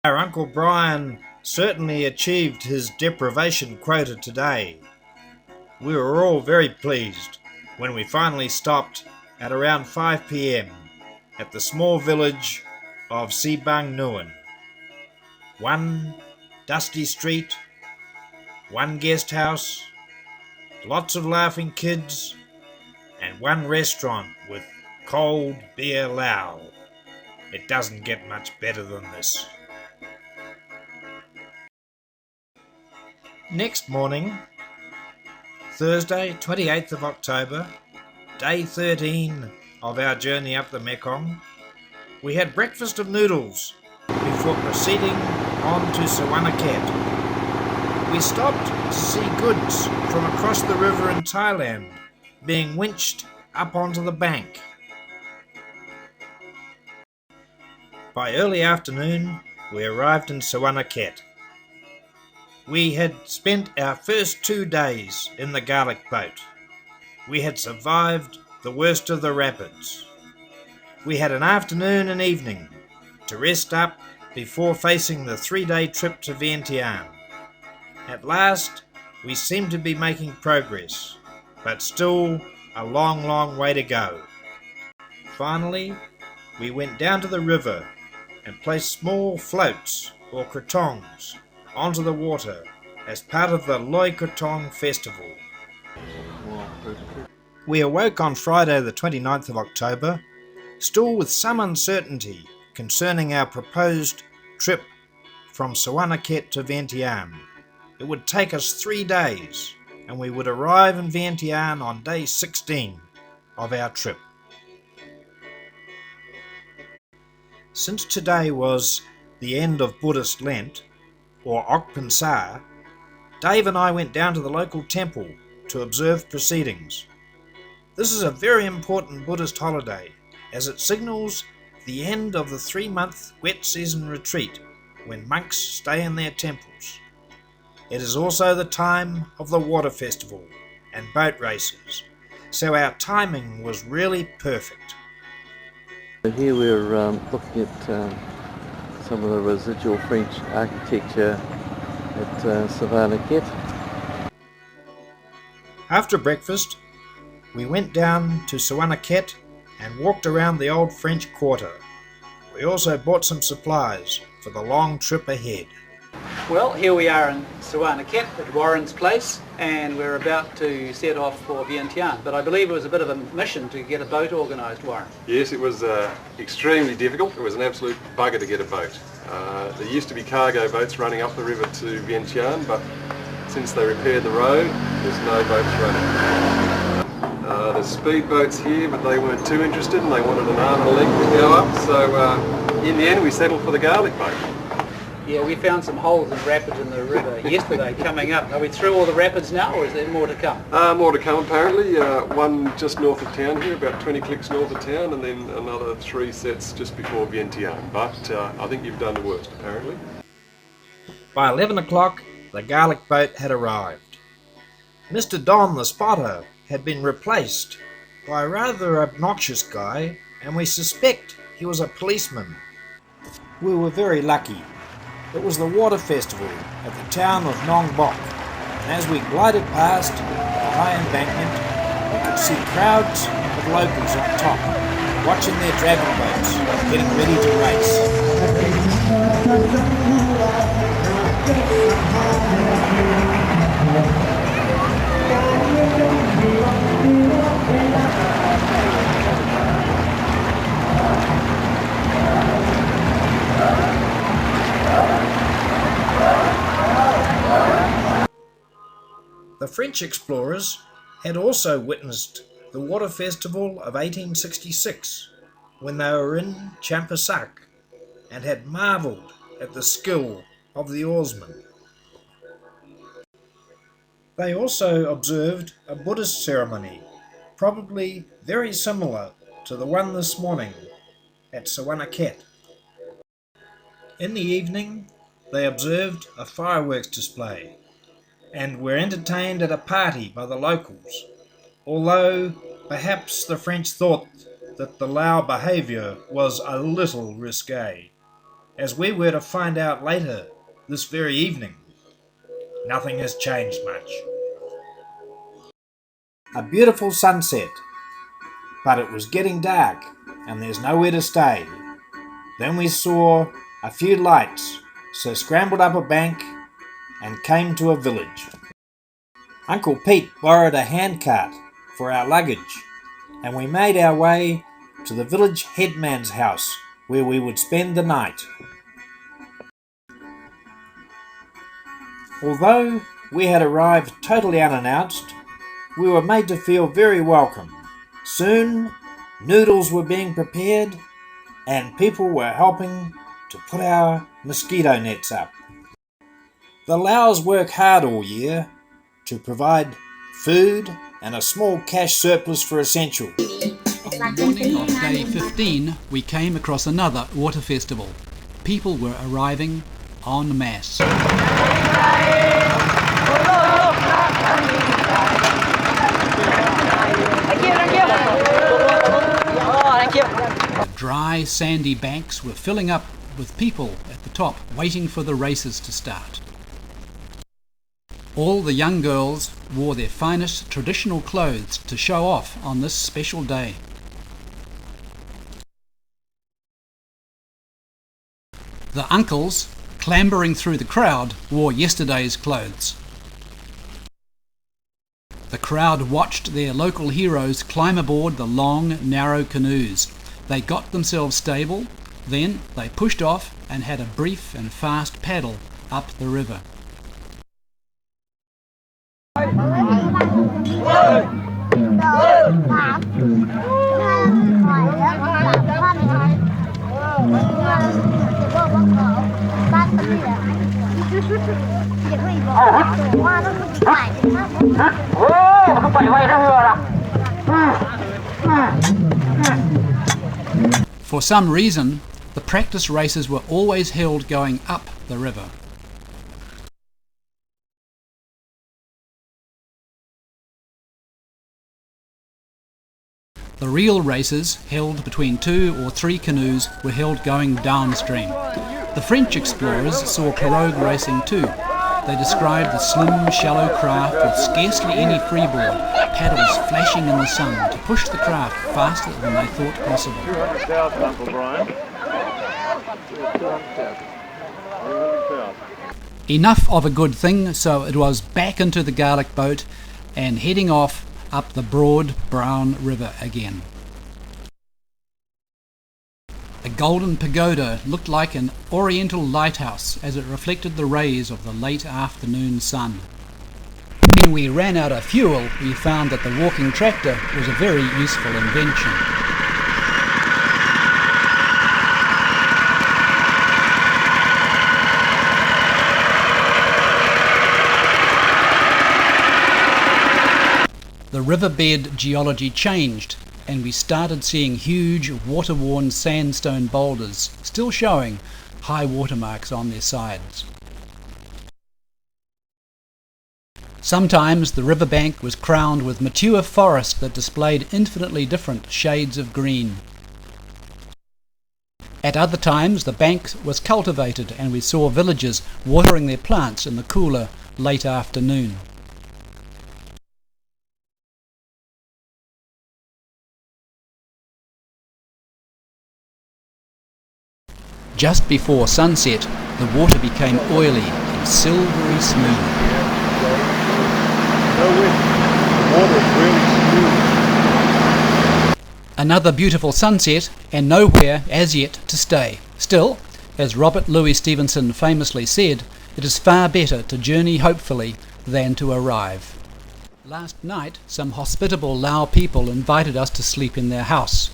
Our Uncle Brian certainly achieved his deprivation quota today. We were all very pleased when we finally stopped at around 5 p.m. at the small village of Sibang Nguyen. One dusty street, one guest house, lots of laughing kids, and one restaurant with cold beer lao. It doesn't get much better than this. Next morning, Thursday, 28th of October, day 13 of our journey up the Mekong, we had breakfast of noodles before proceeding on to Savannakhet. We stopped to see goods from across the river in Thailand being winched up onto the bank. By early afternoon, we arrived in Savannakhet. We had spent our first 2 days in the garlic boat. We had survived the worst of the rapids. We had an afternoon and evening to rest up before facing the 3-day trip to Vientiane. At last, we seemed to be making progress, but still a long way to go. Finally, we went down to the river and placed small floats or crotongs onto the water as part of the Loi Krathong festival. We awoke on Friday the 29th of October, still with some uncertainty concerning our proposed trip from Savannakhet to Vientiane. It would take us 3 days, and we would arrive in Vientiane on day 16 of our trip. Since today was the end of Buddhist Lent, or Ok Pinsar, Dave and I went down to the local temple to observe proceedings. This is a very important Buddhist holiday, as it signals the end of the 3-month wet season retreat when monks stay in their temples. It is also the time of the water festival and boat races, so our timing was really perfect. Here we're looking at some of the residual French architecture at Savannakhet. After breakfast, we went down to Savannakhet and walked around the old French quarter. We also bought some supplies for the long trip ahead. Well, here we are in Savannakhet at Warren's place, and we're about to set off for Vientiane. But I believe it was a bit of a mission to get a boat organised, Warren. Yes, it was extremely difficult. It was an absolute bugger to get a boat. There used to be cargo boats running up the river to Vientiane, but since they repaired the road, there's no boats running. There's speed boats here, but they weren't too interested and they wanted an arm and a leg to go up, so in the end we settled for the garlic boat. Yeah, we found some holes and rapids in the river yesterday coming up. Are we through all the rapids now, or is there more to come? More to come apparently. One just north of town here, about 20 clicks north of town, and then another 3 sets just before Vientiane. But I think you've done the worst apparently. By 11 o'clock, the garlic boat had arrived. Mr. Don, the spotter, had been replaced by a rather obnoxious guy, and we suspect he was a policeman. We were very lucky. It was the water festival at the town of Nong Bok, and as we glided past the high embankment, we could see crowds of locals on top, watching their dragon boats getting ready to The French explorers had also witnessed the water festival of 1866 when they were in Champasak and had marvelled at the skill of the oarsmen. They also observed a Buddhist ceremony, probably very similar to the one this morning at Savannakhet. In the evening, they observed a fireworks display and were entertained at a party by the locals, although perhaps the French thought that the Lao behaviour was a little risque. as we were to find out later this very evening. Nothing has changed much. A beautiful sunset, but it was getting dark and there's nowhere to stay. Then we saw a few lights, so scrambled up a bank and came to a village. Uncle Pete borrowed a handcart for our luggage, and we made our way to the village headman's house where we would spend the night. Although we had arrived totally unannounced, we were made to feel very welcome. Soon, noodles were being prepared and people were helping to put our mosquito nets up. The Laos work hard all year to provide food and a small cash surplus for essentials. On the morning of day 15, we came across another water festival. People were arriving en masse. The dry, sandy banks were filling up with people at the top waiting for the races to start. All the young girls wore their finest traditional clothes to show off on this special day. The uncles, clambering through the crowd, wore yesterday's clothes. The crowd watched their local heroes climb aboard the long, narrow canoes. They got themselves stable, then they pushed off and had a brief and fast paddle up the river. For some reason, the practice races were always held going up the river. The real races, held between 2 or 3 canoes, were held going downstream. The French explorers saw pirogue racing too. They described the slim, shallow craft with scarcely any freeboard, paddles flashing in the sun to push the craft faster than they thought possible. 200,000, Uncle Brian. 200,000. Enough of a good thing, so it was back into the garlic boat and heading off up the broad brown river again. The golden pagoda looked like an oriental lighthouse as it reflected the rays of the late afternoon sun. When we ran out of fuel, we found that the walking tractor was a very useful invention. The riverbed geology changed, and we started seeing huge water-worn sandstone boulders, still showing high watermarks on their sides. Sometimes the riverbank was crowned with mature forest that displayed infinitely different shades of green. At other times the bank was cultivated and we saw villagers watering their plants in the cooler, late afternoon. Just before sunset, the water became oily and silvery smooth. The water is really smooth. Another beautiful sunset, and nowhere as yet to stay. Still, as Robert Louis Stevenson famously said, it is far better to journey hopefully than to arrive. Last night, some hospitable Lao people invited us to sleep in their house.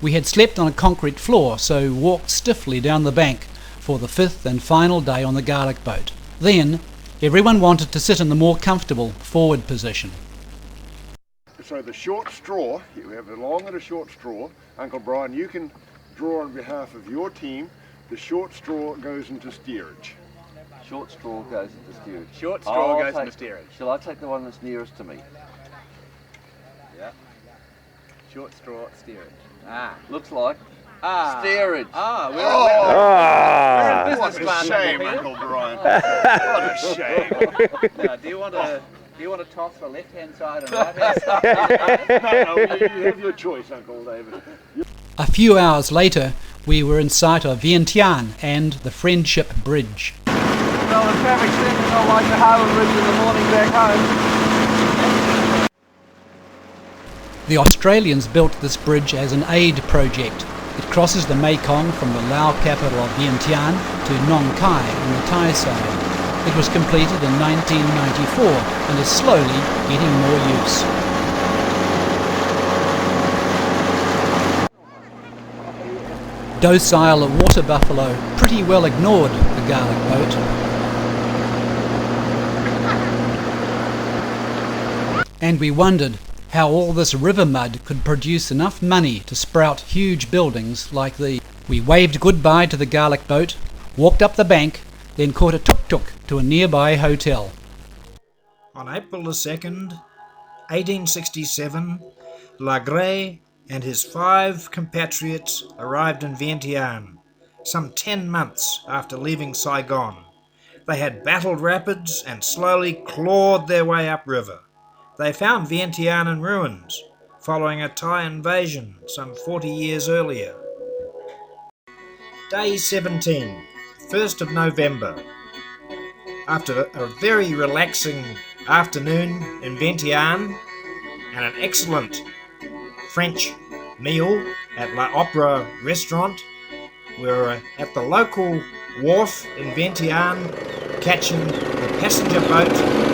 We had slept on a concrete floor, so walked stiffly down the bank for the 5th and final day on the garlic boat. Then, everyone wanted to sit in the more comfortable forward position. So the short straw, you have a long and a short straw. Uncle Brian, you can draw on behalf of your team. The short straw goes into steerage. Short straw goes into steerage. Short straw goes into steerage. Shall I take the one that's nearest to me? Yeah. Short straw steerage. Looks like Steerage. Oh, what business a class, shame, Uncle Uncle Brian. What a shame. Now, do you want to toss the left-hand side and right-hand side? No, you have your choice, Uncle David. A few hours later, we were in sight of Vientiane and the Friendship Bridge. Well, the traffic's certainly not like the Harbour Bridge in the morning back home. The Australians built this bridge as an aid project. It crosses the Mekong from the Lao capital of Vientiane to Nong Khai on the Thai side. It was completed in 1994 and is slowly getting more use. Docile water buffalo pretty well ignored the garlic boat. And we wondered how all this river mud could produce enough money to sprout huge buildings like these. We waved goodbye to the garlic boat, walked up the bank, then caught a tuk-tuk to a nearby hotel. On April the 2nd, 1867, Lagray and his 5 compatriots arrived in Vientiane, some 10 months after leaving Saigon. They had battled rapids and slowly clawed their way upriver. They found Vientiane in ruins, following a Thai invasion some 40 years earlier. Day 17, 1st of November. After a very relaxing afternoon in Vientiane and an excellent French meal at La Opera restaurant, we were at the local wharf in Vientiane catching the passenger boat.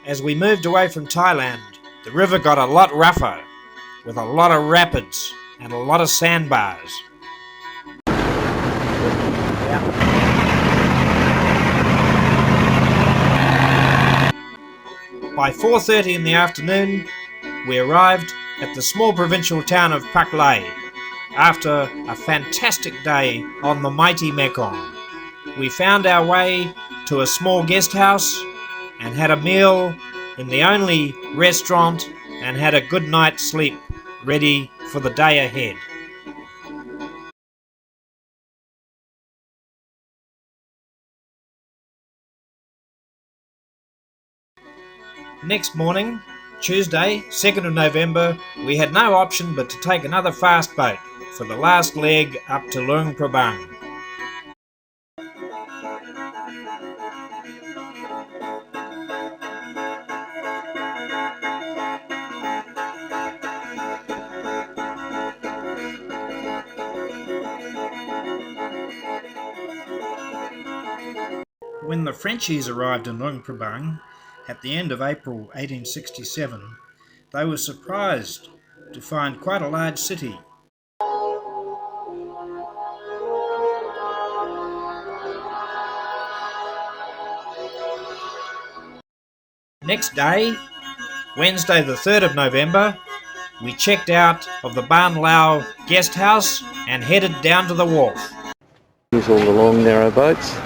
As we moved away from Thailand, the river got a lot rougher, with a lot of rapids and a lot of sandbars. By 4:30 in the afternoon, we arrived at the small provincial town of Pak Lai after a fantastic day on the mighty Mekong. We found our way to a small guest house and had a meal in the only restaurant and had a good night's sleep ready for the day ahead. Next morning, Tuesday, 2nd of November, we had no option but to take another fast boat for the last leg up to Luang Prabang. When the Frenchies arrived in Luang Prabang at the end of April 1867, they were surprised to find quite a large city. Next day, Wednesday the 3rd of November, we checked out of the Ban Lao guest house and headed down to the wharf. Here's all the long narrow boats.